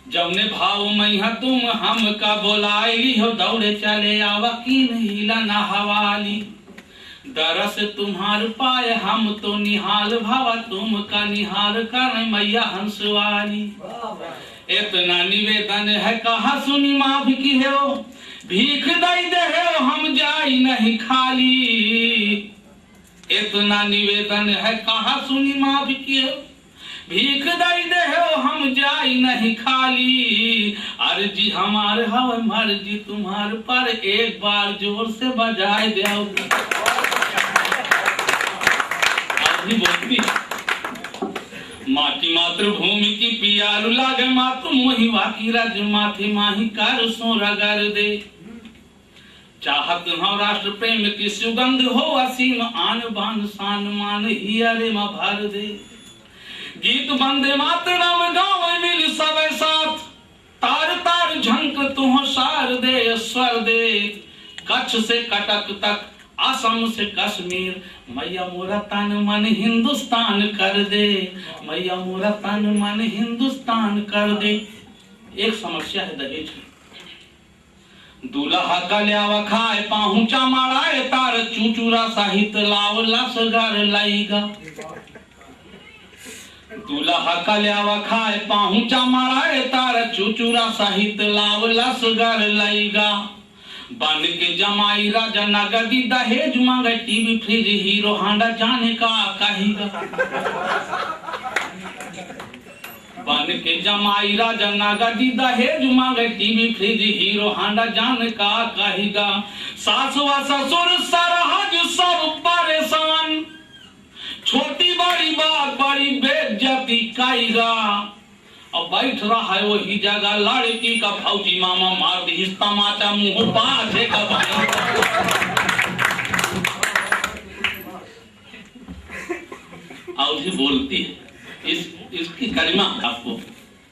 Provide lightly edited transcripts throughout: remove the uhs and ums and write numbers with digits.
जौने भाव मैया तुम हमका बोलाइली हो, दौड़े चले आवा की नीला नहवाली। दरस तुम्हार पाए हम तो निहाल भावा, तुम का निहाल कर मैया हंसवाली। इतना निवेदन है कहा सुनी माफ की हो, भीख दई दे हो हम जाई नहीं खाली। इतना निवेदन है कहा सुनी माफ की हो, भीख दई दे हो हम जाई नहीं खाली। अर्जी हमार हव मर्जी तुम्हार पर, एक बार जोर से बजाए दो। बोलती माटी मातृभूमि की पियारू लागे, मातु मोहि वाकी रज माथे माही कर सो रगर दे। चाहत हो राष्ट्र प्रेम की सुगंध हो, असीम आन बान शान मान ही अरे म भर दे। गीत वंदे मातरम गावे मिल सब साथ, तार तार झंक तुह सार दे स्वर दे। कच्छ से कटक तक असम से कश्मीर, मैया मोरा तन मन हिंदुस्तान कर दे। मैया मोरा तन मन हिंदुस्तान कर दे। एक समस्या है दहेज की। दूल्हा का ल्यावा खाए पाहुचा माराए, तार चूचूरा साहित लाव लस घर लाईगा। दूल्हा का ल्यावा खाए पाहुचा माराए, तार चूचूरा साहित लाव लस घर लाईगा। बन के जमाई राजा नगदी दहेज मांगे, टीवी फ्रिज हीरो हांडा जाने का कहेगा। बन के जमाई राजा नगदी दहेज मांगे, टीवी फ्रिज हीरो हांडा जाने का कहेगा। सास व ससुर सरहज सब परेशान, छोटी बड़ी बात बड़ी बेइज्जती कहेगा। अब बैठ रहा है वही जगह, लड़की का फौजी मामा मार दी तमाचा मुंह पाछे का। और भी बोलती है। इसकी गरिमा आपको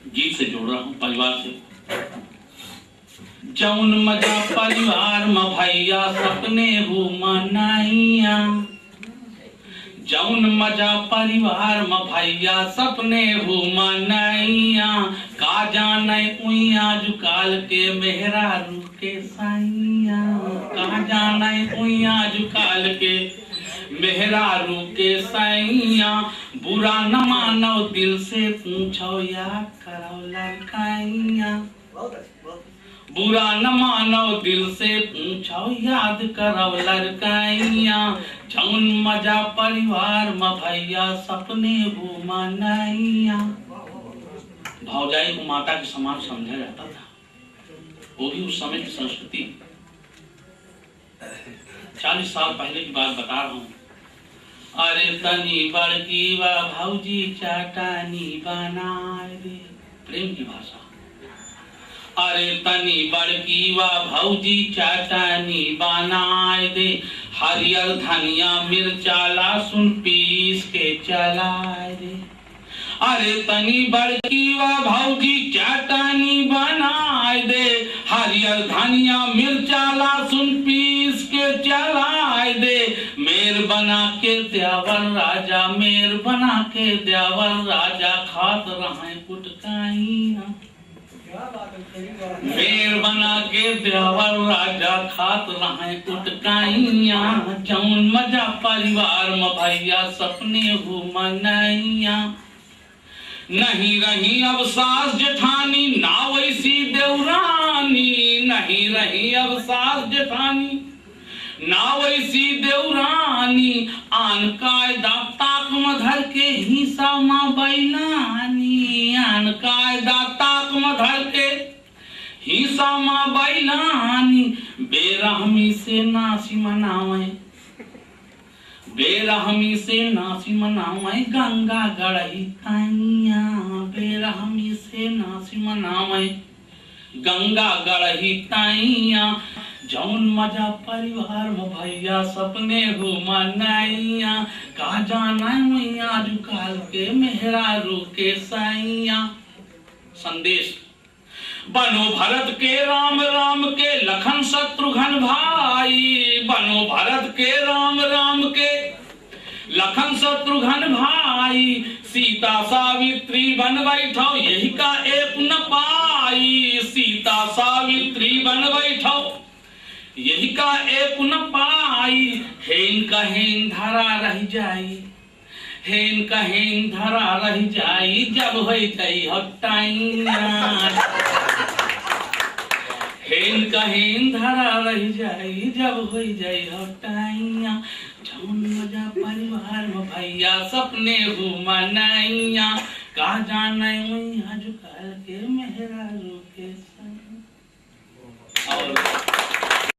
गीत से जोड़ रहा हूँ, परिवार से। जौन मजा परिवार में भैया सपने हो मनाइया, जौन मजा परिवार में भैया सपने हो मनाइया। का जाने उइया जुकाल के मेहरारू के साइया, का जाने उइया जुकाल के मेहरारू के साइया। बुरा न मानो दिल से पूछो या करो लड़काइया, बुरा न मानो दिल से पूछो याद करो लड़काइया। जौन मजा परिवार में भैया सपने हो मनाइया। भौजाई को माता के समान समझा जाता था, वो भी उस समय की संस्कृति। 40 साल पहले की बात बता रहा हूँ। अरे तनी बड़की व भौजी चाटानी बनाए दे, प्रेम की भाषा। अरे तनी बड़की व भौजी चाटानी बनाए दे, हरियर धनिया मिर्चा लहसुन पीस के चलाए दे। अरे तनी बड़की व भौजी चाटानी बनाए दे, हरियर धनिया मिर्चा लहसुन पीस के चलाए दे। मेर बना के देवर राजा, मेर बना के देवर राजा, खात रहे कुटकाइया। मेर बना के देवर राजा, खात रहे कुटकाइया। जौन मजा परिवार में भैया सपने हो मनाइया। नहीं रही अब सास जेठानी, ना वैसी देवरानी। नहीं रही अब सास जेठानी, ना वैसी देवरानी। आन कायदा ताक में धर के हिस्सा माँ बैलानी। आन कायदा ताक में धर के हिस्सा माँ बैलानी। बेरहमी से नासी मनावे, बेरहमी से नासी मनावे, गंगा गढ़ी ताइया। बेरहमी से नासी मनावे, गंगा गढ़ी ताइया। जौन मजा परिवार में भैया सपने हो मनाइया। का जाना मैया जुकाल के मेहरारू के साइया। संदेश। बनो भरत के राम, राम के लखन शत्रुघ्न भाई। बनो भरत के राम, राम के लखन शत्रुघ्न भाई। सीता सावित्री बन बैठो, यही का एक न पाई। सावित्री बन बैठो यही का एक न पाई हेन कहें धरा रह जाई हेन कहें धरा रह जाई जब हो जाई हटाइया हेन कहें धरा रह जाई जब हो जाई हटाइया जौन मजा परिवार में भैया सपने घुमानाइया का जाने वही झुका के मेहरा के संग और